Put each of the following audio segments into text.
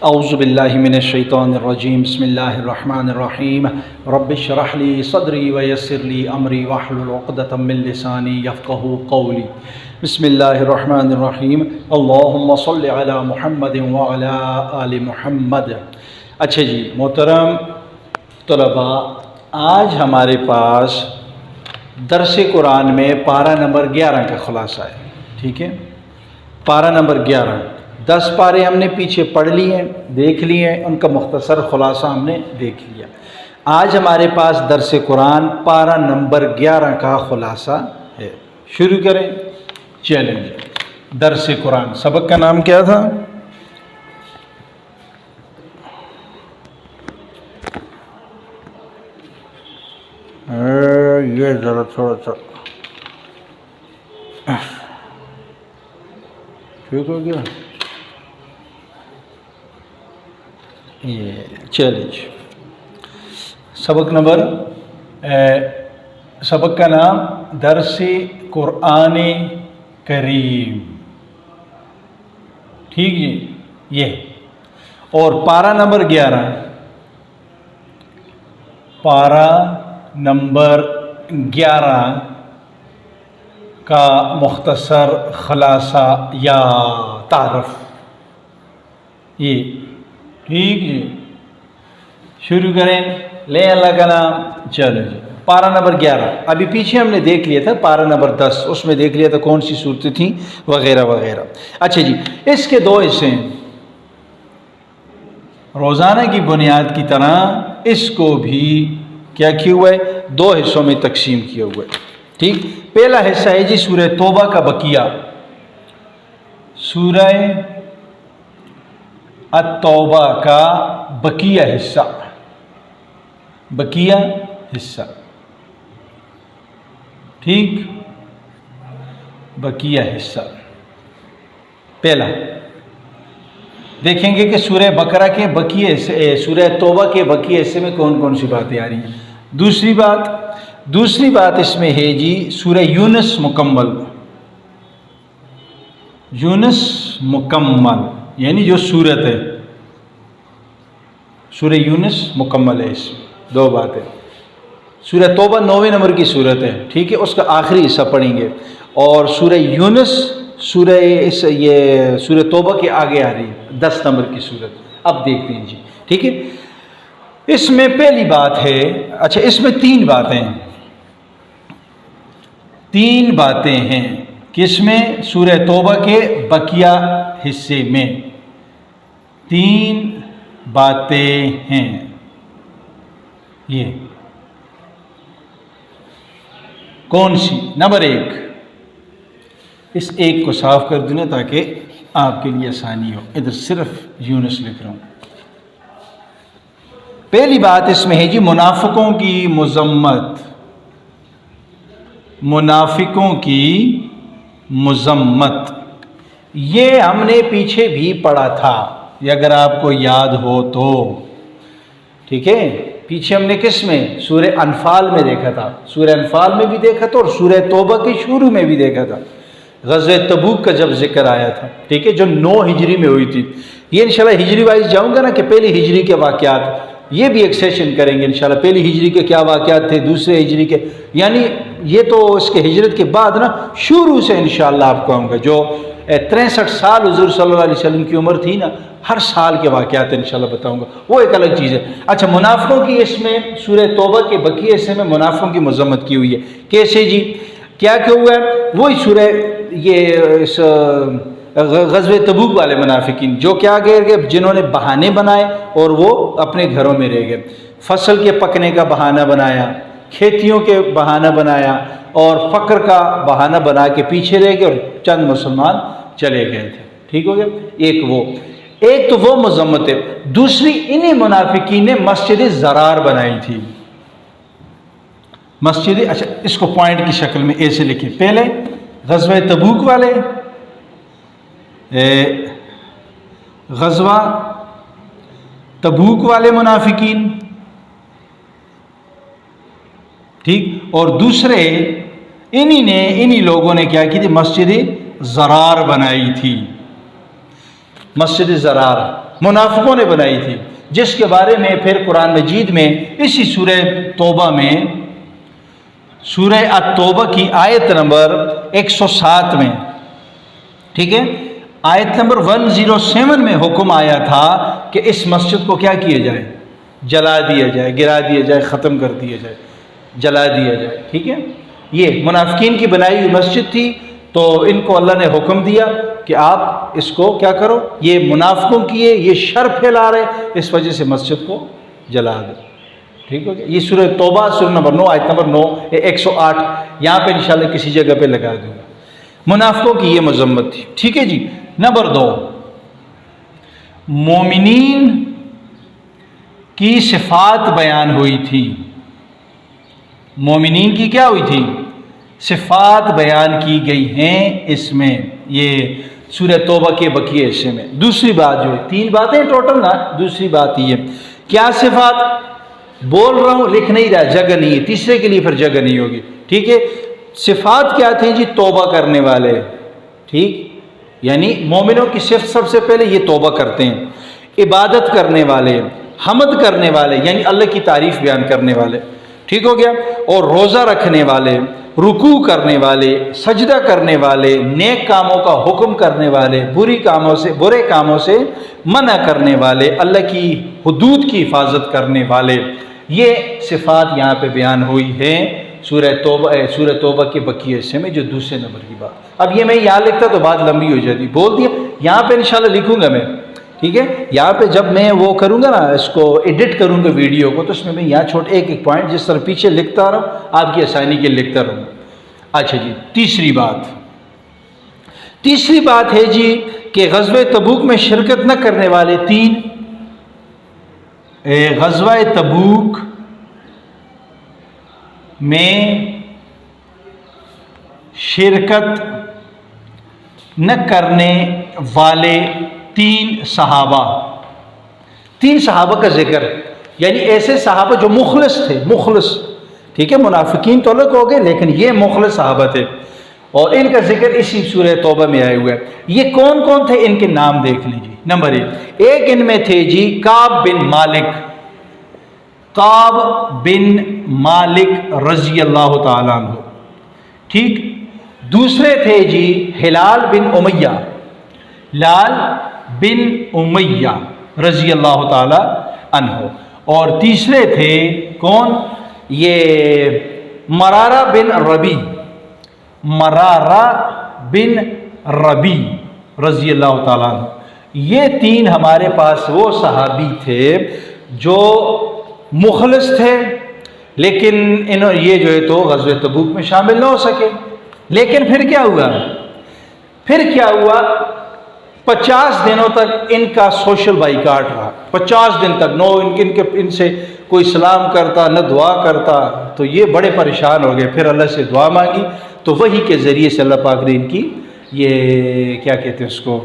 اعوذ باللہ من الشیطان الرجیم بسم اللہ الرحمن الرحیم رب اشرح لی صدری ویسر لی امری واحلل عقدۃ من لسانی یفقہوا قولی بسم اللہ الرحمن الرحیم اللہم صل علی محمد وعلی آل محمد۔ اچھا جی محترم طلباء، آج ہمارے پاس درس قرآن میں پارہ نمبر 11 کا خلاصہ ہے، ٹھیک ہے؟ پارہ نمبر 11، 10 پارے ہم نے پیچھے پڑھ لیے ہیں، دیکھ لیے ہیں، ان کا مختصر خلاصہ ہم نے دیکھ لیا۔ آج ہمارے پاس درس قرآن پارہ نمبر 11 کا خلاصہ ہے۔ شروع کریں، چلیں جی۔ درس قرآن سبق کا نام کیا تھا؟ یہ ذرا تھوڑا سا ٹھیک ہو گیا، یہ چیلنج۔ سبق کا نام درس قرآن کریم، ٹھیک جی، یہ اور پارہ نمبر 11، پارہ نمبر 11 کا مختصر خلاصہ یا تعارف، یہ ٹھیک جی۔ شروع کریں، لیں اللہ کا نام، چلو جی۔ پارہ نمبر 11 ابھی پیچھے ہم نے دیکھ لیا تھا، پارہ نمبر 10 اس میں دیکھ لیا تھا کون سی صورتیں تھیں وغیرہ وغیرہ۔ اچھا جی، اس کے 2 حصے ہیں، روزانہ کی بنیاد کی طرح اس کو بھی کیا کیا ہوا ہے، 2 حصوں میں تقسیم کیا ہوا ہے، ٹھیک۔ پہلا حصہ ہے جی سورہ توبہ کا بقیہ، سورہ التوبہ کا بقیہ حصہ، بقیہ حصہ، ٹھیک، بقیہ حصہ پہلا۔ دیکھیں گے کہ سورہ بقرہ کے بقیہ حصے، سورہ توبہ کے بقیہ حصے میں کون کون سی باتیں آ رہی ہیں۔ دوسری بات اس میں ہے جی سورہ یونس مکمل، یونس مکمل یعنی جو سورت ہے، سورہ یونس مکمل ہے، اس میں 2 باتیں۔ سورہ توبہ 9ویں نمبر کی سورت ہے، ٹھیک ہے، اس کا آخری حصہ پڑھیں گے، اور سورہ یونس سورہ توبہ کے آگے آ رہی ہے 10 نمبر کی سورت۔ اب دیکھتے ہیں جی، ٹھیک ہے۔ اس میں پہلی بات ہے، اچھا اس میں 3 باتیں ہیں، کس میں؟ سورہ توبہ کے بقیہ حصے میں 3 باتیں ہیں۔ یہ کون سی؟ نمبر 1، اس ایک کو صاف کر دوں تاکہ آپ کے لیے آسانی ہو، ادھر صرف یونس لکھ رہا ہوں۔ پہلی بات اس میں ہے جی منافقوں کی مذمت، منافقوں کی مذمت۔ یہ ہم نے پیچھے بھی پڑھا تھا، یہ اگر آپ کو یاد ہو تو، ٹھیک ہے۔ پیچھے ہم نے کس میں؟ سورہ انفال میں دیکھا تھا، سورہ انفال میں بھی دیکھا تھا اور سورہ توبہ کے شروع میں بھی دیکھا تھا، غزوہ تبوک کا جب ذکر آیا تھا، ٹھیک ہے، جو 9 ہجری میں ہوئی تھی۔ یہ انشاءاللہ ہجری وائز جاؤں گا نا کہ پہلی ہجری کے واقعات، یہ بھی ایک سیشن کریں گے انشاءاللہ، پہلی ہجری کے کیا واقعات تھے، دوسرے ہجری کے، یعنی یہ تو اس کے ہجرت کے بعد نا شروع سے انشاءاللہ آپ کو آؤں گا، جو 63 سال حضور صلی اللہ علیہ وسلم کی عمر تھی نا، ہر سال کے واقعات انشاءاللہ بتاؤں گا، وہ ایک الگ چیز ہے۔ اچھا، منافقوں کی اس میں سورہ توبہ کے بقیہ حصے میں منافقوں کی مذمت کی ہوئی ہے، کیسے جی؟ کیا ہوا ہے؟ وہی سورہ یہ غزوہ تبوک والے منافقین جو کیا گئے، جنہوں نے بہانے بنائے اور وہ اپنے گھروں میں رہ گئے، فصل کے پکنے کا بہانہ بنایا، کھیتیوں کے بہانہ بنایا اور فقر کا بہانہ بنا کے پیچھے رہ گئے اور چند مسلمان چلے گئے تھے، ٹھیک ہو گیا۔ ایک تو وہ مذمت ہے، دوسری انہی منافقین نے مسجد زرار بنائی تھی، مسجد، اچھا اس کو پوائنٹ کی شکل میں ایسے لکھیں، پہلے غزوہ تبوک والے، غزوہ تبوک والے منافقین، ٹھیک، اور دوسرے انہی لوگوں نے کیا کی تھی، مسجد زرار بنائی تھی، مسجد زرار منافقوں نے بنائی تھی، جس کے بارے میں پھر قرآن مجید میں اسی سورہ توبہ میں، سورہ التوبہ کی آیت نمبر 107 میں، ٹھیک ہے، آیت نمبر 107 میں حکم آیا تھا کہ اس مسجد کو کیا کیا جائے، جلا دیا جائے، گرا دیا جائے، ختم کر دیا جائے، جلا دیا جائے، ٹھیک ہے۔ یہ منافقین کی بنائی ہوئی مسجد تھی، تو ان کو اللہ نے حکم دیا کہ آپ اس کو کیا کرو، یہ منافقوں کی ہے، یہ شر پھیلا رہے، اس وجہ سے مسجد کو جلا دو، ٹھیک ہو گیا۔ یہ سورہ توبہ سورہ نمبر 9 آیت نمبر 9 108 یہاں پہ انشاءاللہ کسی جگہ پہ لگا دوں گا۔ منافقوں کی یہ مذمت تھی، ٹھیک ہے جی۔ نمبر 2، مومنین کی صفات بیان ہوئی تھی، مومنین کی کیا ہوئی تھی، صفات بیان کی گئی ہیں اس میں، یہ سورہ توبہ کے بقیہ حصے میں۔ دوسری بات جو ہے، 3 باتیں ٹوٹل نا، دوسری بات یہ کیا صفات، بول رہا ہوں لکھ نہیں رہا، جگہ نہیں ہے، تیسرے کے لیے پھر جگہ نہیں ہوگی، ٹھیک ہے۔ صفات کیا تھیں جی، توبہ کرنے والے، ٹھیک، یعنی مومنوں کی صفت سب سے پہلے یہ توبہ کرتے ہیں، عبادت کرنے والے، حمد کرنے والے یعنی اللہ کی تعریف بیان کرنے والے، ٹھیک ہو گیا، اور روزہ رکھنے والے، رکوع کرنے والے، سجدہ کرنے والے، نیک کاموں کا حکم کرنے والے، برے کاموں سے منع کرنے والے، اللہ کی حدود کی حفاظت کرنے والے، یہ صفات یہاں پہ بیان ہوئی ہیں سورہ توبہ کے بقیہ حصے میں، جو دوسرے نمبر کی بات۔ اب یہ میں یہاں لکھتا تو بات لمبی ہو جاتی، بول دیا، یہاں پہ انشاءاللہ لکھوں گا میں، ٹھیک ہے۔ یہاں پہ جب میں وہ کروں گا نا، اس کو ایڈٹ کروں گا ویڈیو کو، تو اس میں یہاں چھوٹ ایک پوائنٹ جس طرح پیچھے لکھتا رہوں، آپ کی آسانی کے لکھتا رہوں۔ اچھا جی، تیسری بات ہے جی کہ غزوہ تبوک میں شرکت نہ کرنے والے 3، غزوہ تبوک میں شرکت نہ کرنے والے 3 صحابہ کا ذکر، یعنی ایسے صحابہ جو مخلص تھے، مخلص، ٹھیک ہے، منافقین تو الگ ہو گئے لیکن یہ مخلص صحابہ تھے، اور ان کا ذکر اسی سورہ توبہ میں آئے ہوئے۔ یہ کون کون تھے، ان کے نام دیکھ لیجیے۔ نمبر 1 ان میں تھے جی کعب بن مالک رضی اللہ تعالیٰ عنہ، ٹھیک۔ دوسرے تھے جی ہلال بن امیہ رضی اللہ تعالی عنہ، اور تیسرے تھے کون، یہ مرارہ بن ربی رضی اللہ تعالیٰ عنہ۔ یہ 3 ہمارے پاس وہ صحابی تھے جو مخلص تھے، لیکن یہ جو ہے تو غزوہ تبوک میں شامل نہ ہو سکے۔ لیکن پھر کیا ہوا 50 دنوں تک ان کا سوشل بائیکاٹ رہا، 50 دن تک ان سے کوئی سلام کرتا نہ دعا کرتا، تو یہ بڑے پریشان ہو گئے، پھر اللہ سے دعا مانگی تو وحی کے ذریعے سے اللہ پاک نے ان کی یہ کیا کہتے ہیں اس کو،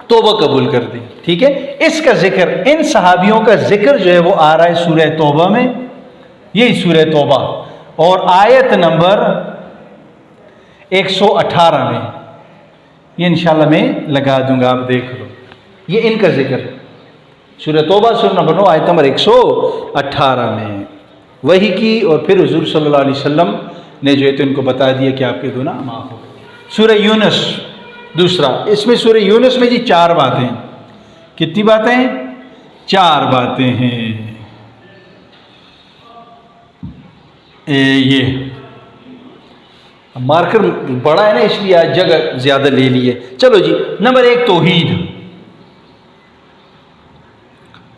توبہ قبول کر دی، ٹھیک ہے۔ اس کا ذکر، ان صحابیوں کا ذکر جو ہے وہ آ رہا ہے سورہ توبہ میں، یہی سورہ توبہ، اور آیت نمبر 118 میں، یہ انشاءاللہ میں لگا دوں گا، آپ دیکھ لو، یہ ان کا ذکر ہے سورہ توبہ سورہ نمبر 9 آیت نمبر 118 میں وحی کی، اور پھر حضور صلی اللہ علیہ وسلم نے جو ہے تو ان کو بتا دیا کہ آپ کے گناہ معاف ہو گئے۔ سورہ یونس دوسرا، اس میں سورہ یونس میں جی 4 باتیں، کتنی باتیں، 4 باتیں ہیں۔ یہ مارکر بڑا ہے نا، اس لیے آج جگہ زیادہ لے لی ہے۔ چلو جی، نمبر 1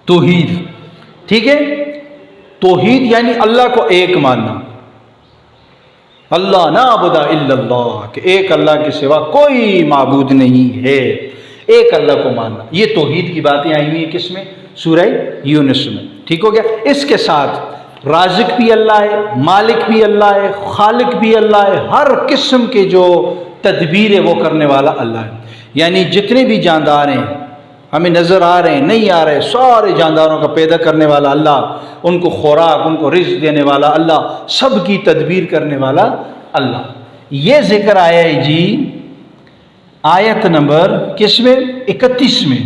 توحید، ٹھیک ہے۔ توحید یعنی اللہ کو ایک ماننا، اللہ نعبد الا اللہ، کہ ایک اللہ کے سوا کوئی معبود نہیں ہے، ایک اللہ کو ماننا، یہ توحید کی باتیں آئی ہوئی ہیں کس میں، سورہ یونس میں، ٹھیک ہو گیا۔ اس کے ساتھ رازق بھی اللہ ہے، مالک بھی اللہ ہے، خالق بھی اللہ ہے، ہر قسم کے جو تدبیر ہے وہ کرنے والا اللہ ہے، یعنی جتنے بھی جاندار ہیں ہمیں نظر آ رہے ہیں نہیں آ رہے، سارے جانداروں کا پیدا کرنے والا اللہ، ان کو خوراک، ان کو رزق دینے والا اللہ، سب کی تدبیر کرنے والا اللہ۔ یہ ذکر آیا ہے جی آیت نمبر کس میں، 31 میں،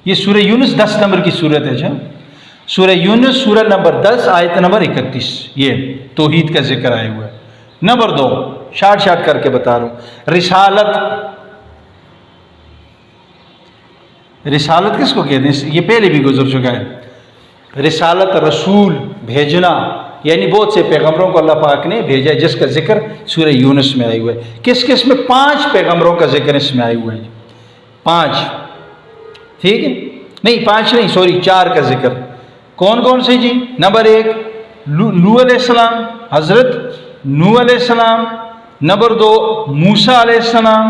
یہ سورہ یونس 10 نمبر کی صورت ہے. سورہ یونس سورہ نمبر 10 آیت نمبر 31، یہ توحید کا ذکر آیا ہوا ہے. نمبر 2 شارٹ کر کے بتا رہا ہوں، رسالت کس کو کہتے ہیں؟ یہ پہلے بھی گزر چکا ہے. رسالت رسول بھیجنا، یعنی بہت سے پیغمبروں کو اللہ پاک نے بھیجا ہے، جس کا ذکر سورہ یونس میں آیا ہوا ہے. کس میں 5 پیغمبروں کا ذکر اس میں آیا ہوا ہے. 5، ٹھیک ہے، نہیں 5 نہیں، سوری 4 کا ذکر. کون سے جی؟ نمبر 1 نوح علیہ السلام، حضرت نوح علیہ السلام. نمبر 2 موسیٰ علیہ السلام.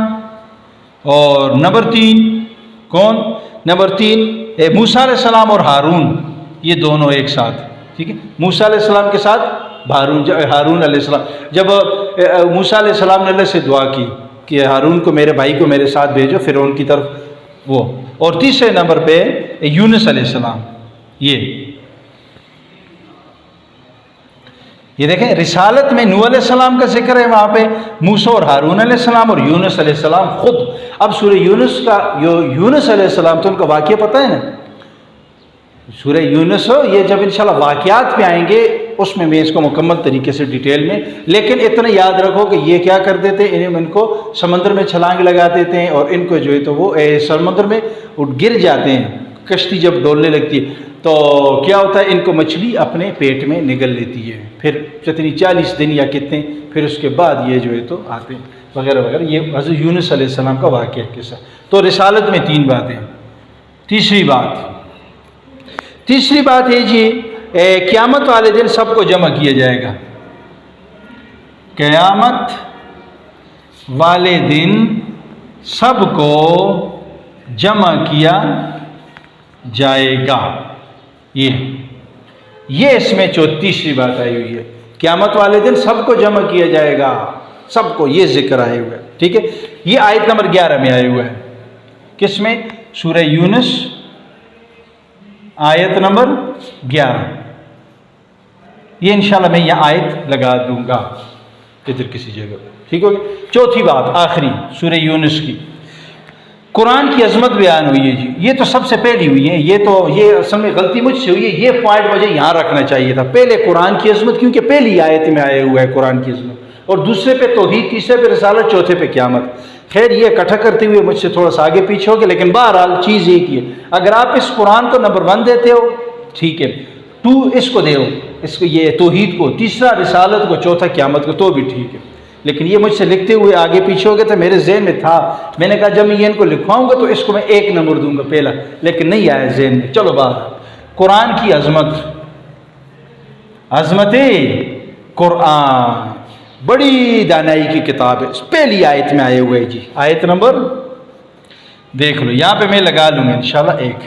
اور نمبر 3 کون؟ نمبر 3 موسیٰ علیہ السلام اور ہارون، یہ دونوں ایک ساتھ. ٹھیک ہے، موسیٰ علیہ السلام کے ساتھ ہارون علیہ السلام. جب موسیٰ علیہ السلام نے اللہ سے دعا کی کہ ہارون کو، میرے بھائی کو میرے ساتھ بھیجو، پھر ان کی طرف وہ. اور تیسرے نمبر پہ یونس علیہ السلام. یہ دیکھیں، رسالت میں نوح علیہ السلام کا ذکر ہے، وہاں پہ موسیٰ اور ہارون علیہ السلام اور یونس علیہ السلام خود. اب سورہ یونس کا یونس علیہ السلام تو ان کا واقعہ پتہ ہے نا، سورہ یونس ہو، یہ جب انشاءاللہ واقعات پہ آئیں گے اس میں اس کو مکمل طریقے سے ڈیٹیل میں. لیکن اتنا یاد رکھو کہ یہ کیا کر دیتے ہیں، ان کو سمندر میں چھلانگ لگا دیتے ہیں، اور ان کو جو ہے تو وہ سمندر میں گر جاتے ہیں. کشتی جب ڈولنے لگتی ہے تو کیا ہوتا ہے، ان کو مچھلی اپنے پیٹ میں نگل لیتی ہے. پھر کتنی 40 دن یا کتنے، پھر اس کے بعد یہ جو ہے تو آتے ہیں وغیرہ وغیرہ. یہ حضرت یونس علیہ السلام کا واقعہ قصہ. تو رسالت میں 3 باتیں. تیسری بات ہے جی، قیامت والے دن سب کو جمع کیا جائے گا. قیامت والے دن سب کو جمع کیا جائے گا. یہ اس میں تیسری بات آئی ہوئی ہے، قیامت والے دن سب کو جمع کیا جائے گا، سب کو، یہ ذکر آئے ہوئے. ٹھیک ہے، یہ آیت نمبر 11 میں آئے ہوئے ہے. کس میں؟ سورہ یونس آیت نمبر 11. یہ انشاءاللہ میں یہ آیت لگا دوں گا ادھر کسی جگہ. ٹھیک ہو گیا. چوتھی بات آخری سورہ یونس کی، قرآن کی عظمت بیان ہوئی ہے جی. یہ تو سب سے پہلی ہوئی ہے، یہ اصل میں غلطی مجھ سے ہوئی ہے. یہ پوائنٹ مجھے یہاں رکھنا چاہیے تھا. پہلے قرآن کی عظمت، کیونکہ پہلی آیت میں آیا ہوا ہے قرآن کی عظمت، اور دوسرے پہ توحید، تیسرے پہ رسالت، چوتھے پہ قیامت. خیر یہ اکٹھا کرتے ہوئے مجھ سے تھوڑا سا آگے پیچھے ہو گیا، لیکن بہرحال چیز ایک ہی ہے. اگر آپ اس قرآن کو نمبر 1 دیتے ہو ٹھیک ہے، 2 اس کو دو، اس کو یہ توحید کو، تیسرا رسالت کو، چوتھا قیامت کو، تو بھی ٹھیک ہے. لیکن یہ مجھ سے لکھتے ہوئے آگے پیچھے ہو گیا تھا، میرے ذہن میں تھا. میں نے کہا جب میں ان کو لکھواؤں گا تو اس کو میں 1 نمبر دوں گا پہلا، لیکن نہیں آیا ذہن میں. چلو بات قرآن کی عظمت قرآن بڑی دانائی کی کتاب ہے. پہلی آیت میں آئے ہوئے جی، آیت نمبر دیکھ لو یہاں پہ میں لگا لوں گا انشاءاللہ. ایک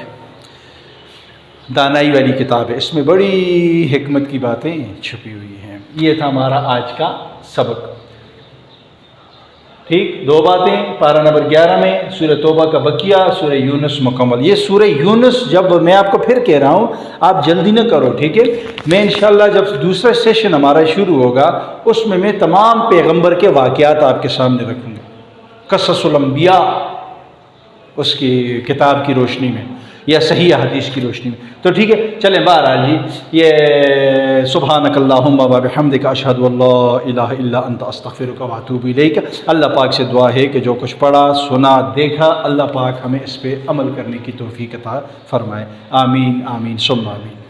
دانائی والی کتاب ہے، اس میں بڑی حکمت کی باتیں چھپی ہوئی ہیں. یہ تھا ہمارا آج کا سبق. ٹھیک، 2 باتیں پارہ نمبر 11 میں، سورہ توبہ کا بقیہ، سورہ یونس مکمل. یہ سورہ یونس جب میں آپ کو پھر کہہ رہا ہوں، آپ جلدی نہ کرو ٹھیک ہے. میں انشاءاللہ جب دوسرا سیشن ہمارا شروع ہوگا اس میں تمام پیغمبر کے واقعات آپ کے سامنے رکھوں گا، قصص الانبیاء، اس کی کتاب کی روشنی میں یا صحیح حدیث کی روشنی میں. تو ٹھیک ہے، چلیں بہرحال جی، یہ سبحانک اللہم و بحمدک اشہد ان لا الہ الا انت استغفرک و اتوب الیک. اللہ پاک سے دعا ہے کہ جو کچھ پڑھا سنا دیکھا، اللہ پاک ہمیں اس پہ عمل کرنے کی توفیق عطا فرمائے. آمین آمین ثم آمین.